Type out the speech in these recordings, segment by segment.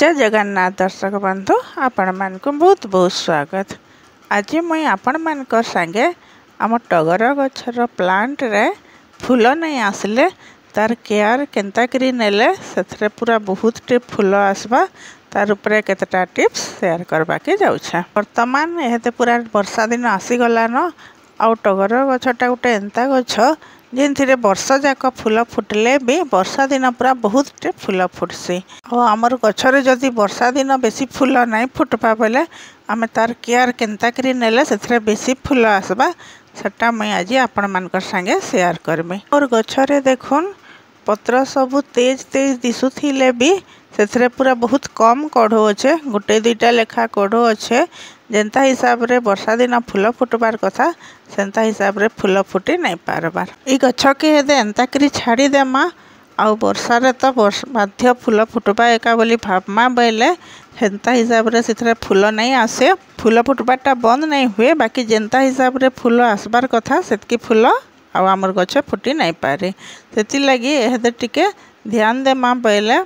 जय जगन्नाथ दर्शक बंधु आपण मान को बहुत बहुत स्वागत। आज मुई आपण मान संगे आम टगर गछर प्लांट रे फूल नहीं आसले तार केयर केनता करी नेले से पूरा बहुत टे फूल आसबा तार उपरे केतटा टिप्स शेयर करबा के जाउछा। वर्तमान एते पूरा वर्षा दिन आसीगला न आउ टगर गछटा गोटे एंता गछ जिनथिरे वर्ष जाक फूल फुटले भी वर्षा दिन पूरा बहुत टे फूल फुटसी। आमर गछरे जदि वर्षा दिन बेसी फूल नहीं फुटबा बेले आमे तार केयर केनता करी नेले सेथरे बेसी फूल आसबा सेटा मुई आज आपण मानकर संगे शेयर करमी। और गछरे देखुन पत्र सबु तेज तेज दिसुथिले भी सेथरे पूरा बहुत कम कढ़ो अच्छे गोटे दुईटा लेखा कढ़ो अच्छे जेनता हिसाब रे वर्षा दिन फूल फुटबार कथा सेंता हिसाब रे फूल फुटी नहीं पारबार। ई गछ के हेदे एंता करी छाड़ी देमा आउ वर्षा रे तो बाध्य फूल फुटबा एका बोली भाबमा बेले हेंता हिसाब रे सेथरे फूल नहीं आसे फूल फुटबाटा बंद नहीं हुए बाकी जेनता हिसाब रे फूल आसबार कथा सेतकी फूल आउ आमर गछ फुटी नहीं पारे। सेति लगी एहदे टिके ध्यान देमा बेले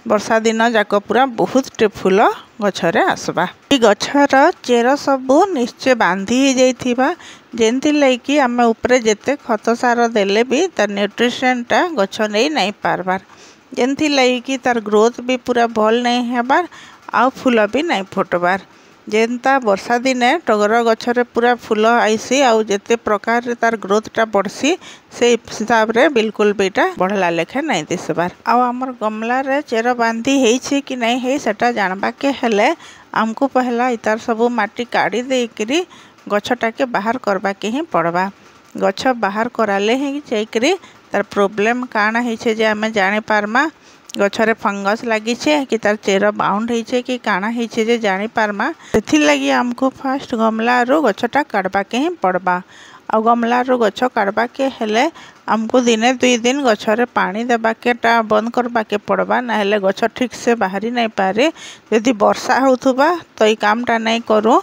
वर्षा दिन जाक पूरा बहुत टे फूल गछरे आसबा। ई गछर चेर सबू निश्चय बांधी ही जाइथिबा जेंति लैकी आमे ऊपर जेते खत सार देले भी तार न्यूट्रिशनटा गछ नहीं पारबार जेंति लैकी तार ग्रोथ भी पूरा भल नहीं हेबार आउ फूल भी नहीं फुटबार। जेनता वर्षा दिने टगर गछरे पूरा फूल आईसी आउ जेते प्रकार तार ग्रोथटा बढ़सी से हिसाब रे बिल्कुल बेटा बढ़ला लेखे नहीं दिसबार। आउ हमर गमला रे चेर बांधी हेछि कि नहीं हे सेटा जानबा के हेले हमको पहला इतार सबू माटी काढ़ी देकरी गछटा के बाहर करबा के ही पड़बा। गछ बाहर कराले ही जाइकरी तार प्रॉब्लम काना हेछे जे आमे जानि पारमा गछरे फंगस लगी कि तार चेर बाउंड होइछे कि काना होइछे जे जानि पारमा। सेथि लगी हमको फास्ट गमला रो गछटा काटबा के ही पड़बा। आ गमला रो गछ काटबा के हेले हमको दिने दुई दिन गछरे पानी देबा के टा बंद करबा के पड़बा ना हेले गछ ठीक से बाहरी नहीं पारे। यदि वर्षा होथुबा तो ई कामटा नहीं करू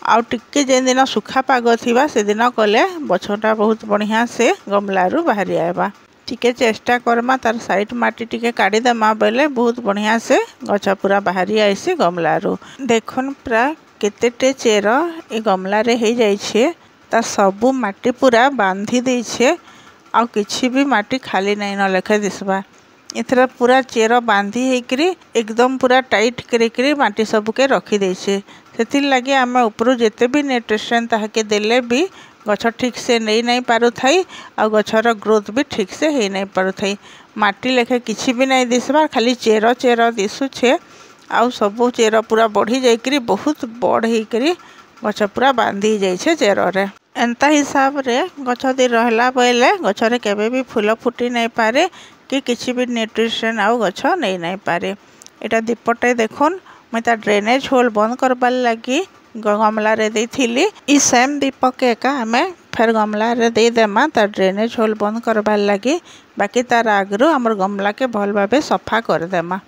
आउ टिके जेन दिन सुखा पाग थिबा से दिन कले गछटा बहुत बढ़िया से गमला रो बाहरी आएबा। टिके चेष्टा करमा तार साइड माटी टिके काढ़ी देमा बेले बहुत बढ़िया से गछ पूरा बाहरी आइसी गमला रो। देखुन पूरा केतेटे चेर ए गमला रे हे जाइछे तार सबू माटी पूरा बांधी देइछे आ किछि भी माटी खाली नहीं न लेखे दिसबा। इथरा पूरा चेर बांधी हेकरी एकदम पूरा टाइट करिकरी माटी सबू के रखी देइछे। सेति लगे आमे ऊपर जेते भी न्यूट्रिशन ताहाके देले भी गछ ठीक से नहीं पारु थाई आ गछर ग्रोथ भी ठीक से हे नहीं पारु थाई। माटी लेखे किछि भी नहीं दिसबार खाली चेर चेर दिसुछे आउ सबू चेर पूरा बढ़ी जाइकरी बहुत बड़ हेकरी गछ पूरा बांधी जाइछे चेर रे। एंता हिसाब रे गछ दे रहला बेले गछरे केबे भी फूल फुटी नहीं पारे कि किछि भी न्यूट्रिशन आउ गछ नहीं पारे। एटा दीपटे देखुन मैं ता ड्रेनेज होल बंद करबार लगी गमला रे देइथिली ई सेम दीपक एका हमें फिर गमला रे दे देमा तार ड्रेनेज होल बंद करबार लगी बाकी तार आगरू हमर गमला के भल भाबे सफा कर देमा।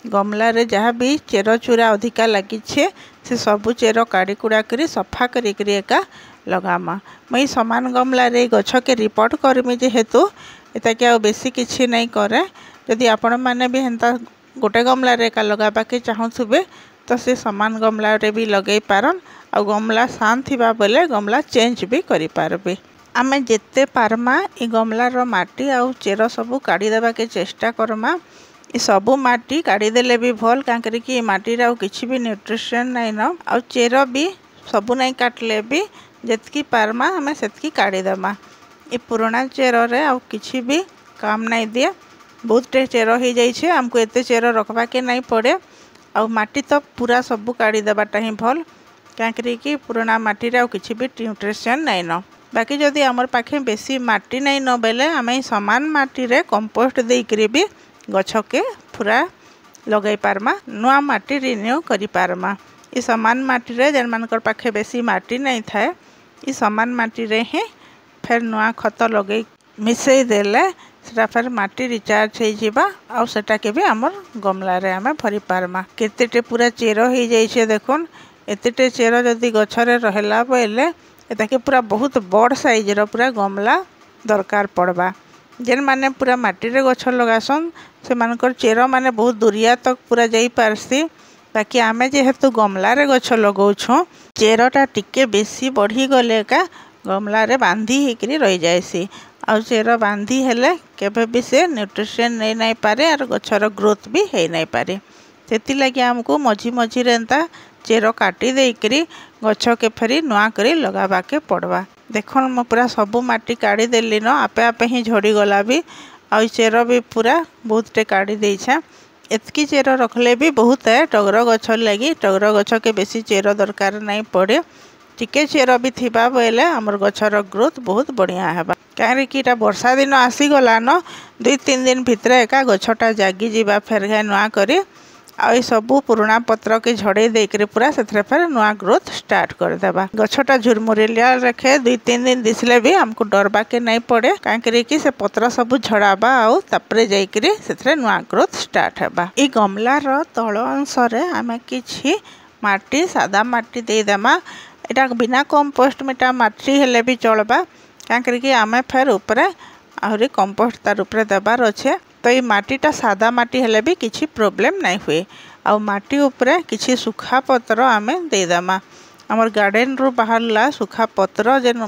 गमला रे जहाँ भी चेर चूरा अधिका लगी से सबू चेर काढ़ी कुड़ा करी सफा करी एका लगामा। मैं समान गमला रे गछ के रिपोर्ट करमी जेहेतु एता के बेसी किछि नहीं करे। यदि आपण माने भी हेंता गोटे गमला रे एका लगाबा के चाहुथुबे तो से समान गमला रे भी लगे पारन आ गमला शांत थिबा बेले गमला चेंज भी करि पारबे। आमे जेते पारमा ई गमला रो माटी आ चेर सबू काढ़ी देबा के चेष्टा करमा। ई सबू माटी काढ़ी देले भी भल कांकरी कि माटी रा किछि भी न्यूट्रिशन नहीं न आ चेर भी सबू नहीं काटले भी जेतकी पारमा हमें सेतकी काढ़ी देमा। ई पुराना चेर रे आ किछि भी काम नहीं दिए बहुत टे चेर हो जाइछे हमको एते चेर रखबा के नहीं पड़े आ माटी तो पूरा सबू काढ़ी देबाटा ही भल कांकरी कि पुराना माटी रे किछि भी न्यूट्रिशन नहीं न। बाकी जदि हमर पाखे बेसी माटी नहीं न बेले आमे समान माटी रे कंपोस्ट देइकरी भी गछ के पूरा लगाई पारमा नुआ माटी रिन्यू करि पारमा। ई समान माटी रे जेन मानकर पाखे बेसी माटी नहीं थाए ई समान माटी रे ही फिर नुआ खत लगे मिसई देले सेटा फिर माटी रिचार्ज हो जिबा आ सेटा के भी हमर गमला रे आमे भरी पारमा। केतेटे पूरा चेर हो जाइछे देखुन एतेटे चेर जदि गछरे रहला बेले एता के पूरा बहुत बड़ साइज रो पूरा गमला दरकार पड़बा। जेन माने पूरा माटी रे गछ लगासन से मानकर चेर माने बहुत दूरिया तक पूरा जाई पारसी। बाकी आमे जेहेतु गमला रे गछ लगाउछो चेरटा टिके बेसी बढ़ी गले का गमला रे बांधी हेकरी रही जायसी। आउ चेर बांधी हेले केबे भी से न्यूट्रिशन नहीं नाई पारे और गछर ग्रोथ भी है नहीं पारे। सेति लगी हमको मझी मझी रेंता चेर काटी देकरी गछ के फेरी नुआ करी लगाबा के पड़वा। देखन मो पूरा सबू माटी काढ़ी देली न आपे आपे ही झड़ी गला भी। आ चेर भी पूरा बहुत टे काढ़ी देछे। एतकी चेर रखले भी बहुत है टगर गछ लगी। टगर गछ के बेसी चेर दरकार नहीं पड़े। टिके चेर भी थिबा बेले हमर गछर ग्रोथ बहुत बढ़िया हेबा। काहे कि इटा वर्षा दिन आसीगला न 2-3 दिन भितर एका गछटा जागी जीवा फेर घाय नुआ करी आ सबू पुराना पत्र के झड़े देकर पूरा से फेर नुआ ग्रोथ स्टार्ट कर देबा। गछटा झुरमुरेलिया रखे 2-3 दिन दिसले भी हमको डरबा के नहीं पड़े काहे कि से पत्र सबू झड़ाबा आउ तापरे जाइकरी से नुआ ग्रोथ स्टार्ट हेबा। ई गमलार तल अंश रे आमे किछि माटी सादा माटी दे देमा। एटा बिना कंपोस्ट मेटा माटी हेले भी चलबा काहे कि आमे फेर ऊपर आहरी कंपोस्ट तार ऊपर देबार अच्छे। तो ये माटीटा सादा माटी हेले भी किछि प्रॉब्लम नहीं हुए। आ माटी ऊपर किछि सुखा पत्र आमे देदेमा। हमर गार्डन रू बाहरला सुखा पत्र जेन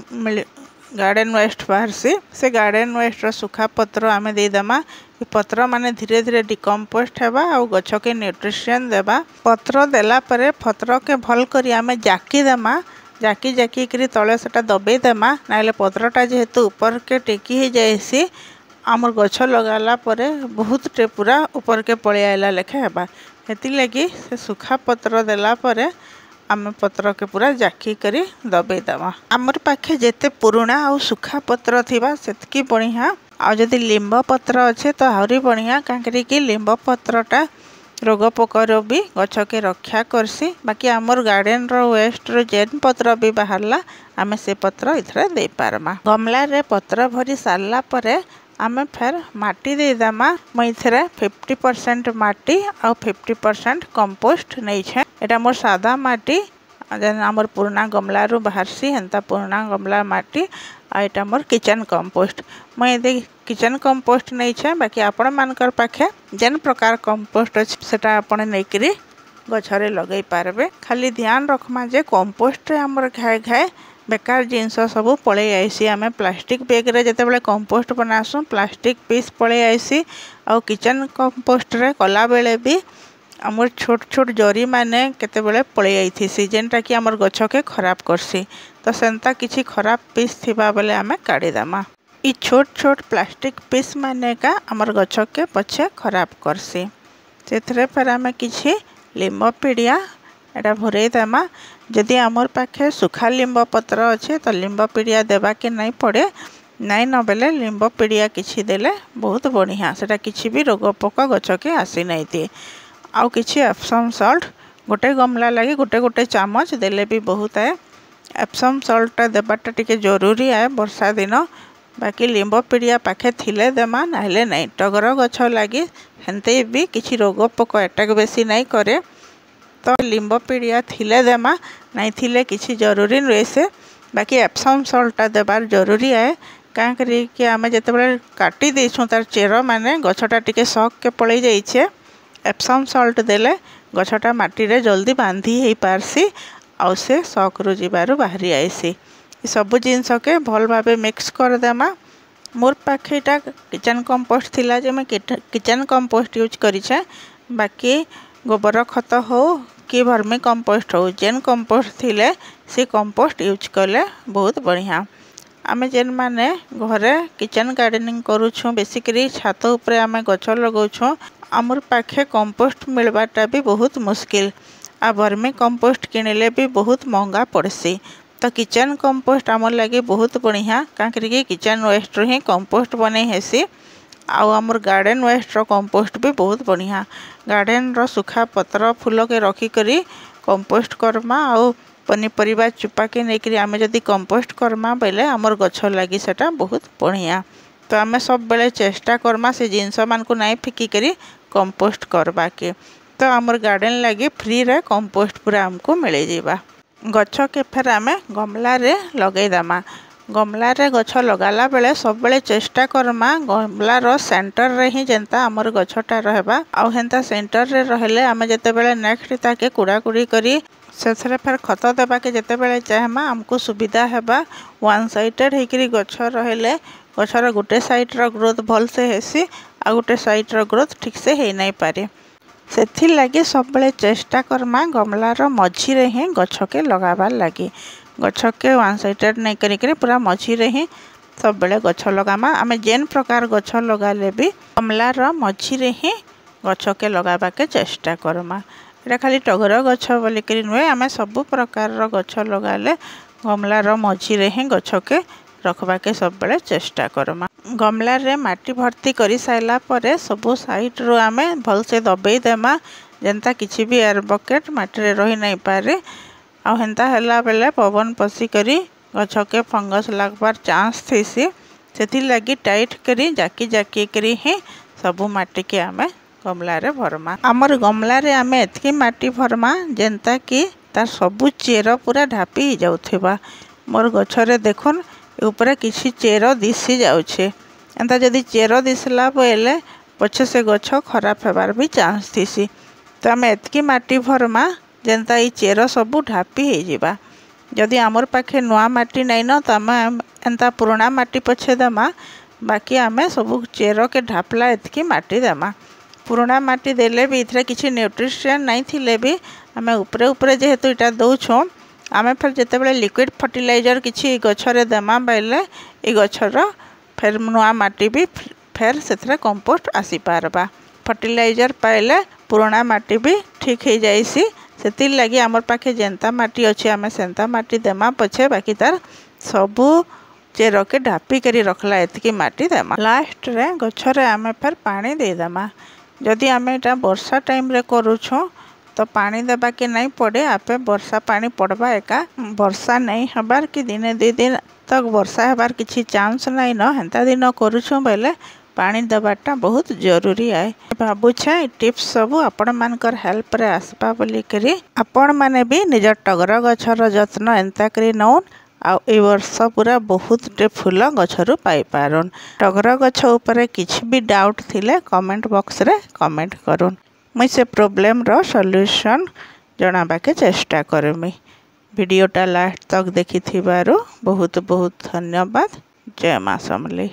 गार्डन वेस्ट बाहरसी से गार्डन वेस्ट सुखा पत्र आमे देदेमा। ये पत्र माने धीरे धीरे डिकम्पोस्ट हेबा आ गछ के न्यूट्रिशन देबा। पत्र देला परे पत्र के भल करी आमे जाकी देमा। जाकी जाकी करी तले सेटा दबे देमा नाइले पत्रटा जेहेतु ऊपर के टेकी ही जायसी आमर गछ लगाला परे बहुत टे पूरा ऊपर के पड़े आइला लेखे हेबा। हेति लगी से सुखा पत्र देला परे आमे पत्र के पूरा जाकी करी दबे देवा। आमर पाखे जेते पुराना आ सुखा पत्र थिबा सेतकी बढ़िया। आ जदि लिंब पत्र अच्छे तो आहरी बढ़िया काहे कि लिंब पत्रटा रोग पोकर भी गछ के रक्षा करसी। बाकी आमर गार्डन रो वेस्ट रो जेन पत्र भी बाहरला आमे से पत्र इथरे दे पारमा। गमला रे पत्र भरी सारला परे आमे फेर माटी दे देमा। मैं इथरे 50% माटी और 50% कंपोस्ट नहीं छे। एटा मोर सादा माटी जेन आमर पुराना गमला रू बाहरसी हेंता पुराना गमला माटी आ एटा मोर किचन कंपोस्ट। मैं दे किचन कंपोस्ट नहीं छे। बाकी आपण मानकर पाखे जेन प्रकार कंपोस्ट अछि सेटा आपण नेकरी गछरे लगई पारबे। खाली ध्यान रखमा जे कंपोस्ट रे हमर घाय घाय बेकार जिनस सब पड़े आईसी। आमे प्लास्टिक बैग रे जते बेले कंपोस्ट बनासु प्लास्टिक पीस पड़े आईसी। आ किचन कंपोस्ट रे कला बेले भी हमर छोट छोट जरी माने केते बेले पड़े आईथीसी जेनटा कि हमर गछ के खराब करसी। तो सेंता किछि खराब पीस थिबा बेले आमे काढी दामा। ई छोट छोट प्लास्टिक पीस माने का हमर गछ के पछे खराब करसी। सेथरे पर आमे किछि लिंब पीडिया एटा भरे देमा। जदि आमर पाखे सुखा लिंब पत्र अच्छे तो लिंब पीडिया देवा के नहीं पड़े। नाई न बेले लिंब पीडिया किछि देले बहुत बढ़िया सेटा किछि भी रोग पोक गछ के आसी नहीं दिए। आउ किछि एप्सम सॉल्ट गोटे गमला लगी गोटे गोटे चामच देले भी बहुत है। एप्सम सॉल्टटा देवाटा टिके जरूरी है वर्षा दिन। बाकी लिंब पीडिया पाखे थिले देमा नाइले नहीं। टगर गछ लगी हेंते भी किछि रोग पोक अटैक बेसी नहीं करे। तो लिंब पीडिया थिले देमा नहीं थिले किछि जरूरी नुहे से। बाकी एप्सम सॉल्टटा देबार जरूरी है काहे कि आमे जते बेले काटी देछो तार चेर माने गछटा टिके सक के पड़े जाइछे। एप्सम सॉल्ट देले गछटा माटी रे जल्दी बांधी हे पारसी आ से सक रु जिबारु बाहरी आइसी। सब जिनस के भल भाबे मिक्स कर देमा। मोर पाखे एटा किचन कंपोस्ट थिला जे मैं किचन कंपोस्ट यूज करिछे। बाकी गोबर खत हो कि वर्मी कंपोस्ट हो जेन कंपोस्ट थिले से कंपोस्ट यूज कले बहुत बढ़िया। आमे जेन माने घरे किचन गार्डनिंग करूछु बेसिकली छात ऊपर आमे गछ लगाउछु आमर पाखे कंपोस्ट मिलबाटा भी बहुत मुश्किल। आ वर्मी कंपोस्ट किनिले भी बहुत महंगा पड़सी। तो किचन कंपोस्ट आमर लगे बहुत बढ़िया काहे किचन वेस्ट ही कंपोस्ट बने हेसी। आउ आमर गार्डन वेस्ट रो कंपोस्ट भी बहुत बढ़िया। गार्डन रो सुखा पत्र फूल के रखी करी कंपोस्ट करमा आउ पनीपरिया चुपा के नेकरी आमे जदि कंपोस्ट करमा बेले आमर गछ लगी सेटा बहुत बढ़िया। तो आमे सब बेले चेष्टा करमा से जिनस मान को नहीं फिकी करी कंपोस्ट करबा के। तो आमर गार्डन लगी फ्री रे कंपोस्ट पूरा हमको मिले जीवा। गछ के फेर आमे गमला रे लगई दमा। गमला रे गछ लगाला बेले सब बेले चेष्टा करमा गमलार सेंटर रे ही जेंता हमर गछटा रहबा आ हेंता सेंटर रे रहले आमे जते बेले नेक्स्ट ताके कुड़ा कुड़ी करी सेथरे फेर खत देबा के जते बेले चाहमा हमको सुविधा हेबा वन साइडेड हेकरी गछ रहले गछर गोटे साइड रो ग्रोथ भल से हेसी आ गोटे साइड रो ग्रोथ ठीक से हे नहीं पारे सेथि लागी सब बेले चेष्टा करमा गमलार मझी रे ही गछ के लगाबार लागी गछ के वन साइडेड नहीं करी पूरा मझी रे ही सब बेले गछ लगामा आमे जेन प्रकार गछ लगाले भी गमलार मझी रे ही गछ के लगाबा के चेष्टा करमा एटा खाली टगर गछ बोली करी नुए आमे सब प्रकार गछ लगाले गमलार मझी रे ही गछ के रखबा के सब बेले चेष्टा करमा गमला रे माटी भर्ती करी साइला परे सब साइड रो आमे भल से दबेई देमा जेंता किछि भी एयर बकेट माटी रे रही नहीं पारे आ हेंता हला बेले पवन पसी करी गछ के फंगस लागबार चांस थीसी सेथि लागी टाइट करी जाकी जाकी करी ही सब माटी के आमे गमला रे भरमा हमर गमला रे आमे एतकी माटी भरमा जेंता कि तार सब चेर पूरा ढापी ही जाउथिबा मोर गछ रे देखुन ऊपर किछि चेर दिसी जाउछे एंता जदी चेर दिसला बेले पछे से गछ खराब हेबार भी चांस थीसी तो आमे एतकी माटी भरमा जेंता ई चेर सबू ढापी हो जिबा जदि आमर पाखे नुआ माटी नहीं न तो आमे एंता पुराना माटी पछे देमा बाकी आमे सबू चेर के ढापला एतकी माटी देमा पुराना माटी देले भी इथरे किछि न्यूट्रिशन नहीं थिले भी आमे ऊपरे ऊपरे जेहेतु इटा दउछो आमे फिर जते बेले लिक्विड फर्टिलाइजर किछि गछरे देमा बेले ई गछर फिर नुआ माटी भी फिर सेथरे कंपोस्ट आसी पारबा फर्टिलाइजर पाइले पुराना माटी भी ठीक हो जाइसी सेति लगी आमर पाखे जेंता माटी अच्छे आमे सेंता माटी देमा पछे बाकी तार सबू चेर के ढापी करी रखला एतकी माटी देमा लास्ट रे गछरे आमे फिर पानी दे देमा जदि आमे एटा वर्षा टाइम रे करूछो तो पानी देबा के नहीं पड़े आपे वर्षा पानी पड़बा एका वर्षा नहीं हबार कि दिने दे दिन तक वर्षा हबार किछि चांस नहीं न हेंता दिन करूछो बेले पानी देवाटा बहुत जरूरी है भावुछे टिप्स सब आपण मानकर हेल्प रे आसपा बोली करी आपण माने भी निज टगर गछर जत्न एंता करी नौन आ ए वर्ष पूरा बहुत टे फूल गछरु पाई पारुन टगर गछ ऊपर किछि भी डाउट थिले कमेंट बॉक्स रे कमेंट करुन मुई से प्रॉब्लम रो सॉल्यूशन जणाबा के चेष्टा करमी वीडियोटा लास्ट तक देखि थिबारु बहुत बहुत धन्यवाद जय मां समलेई।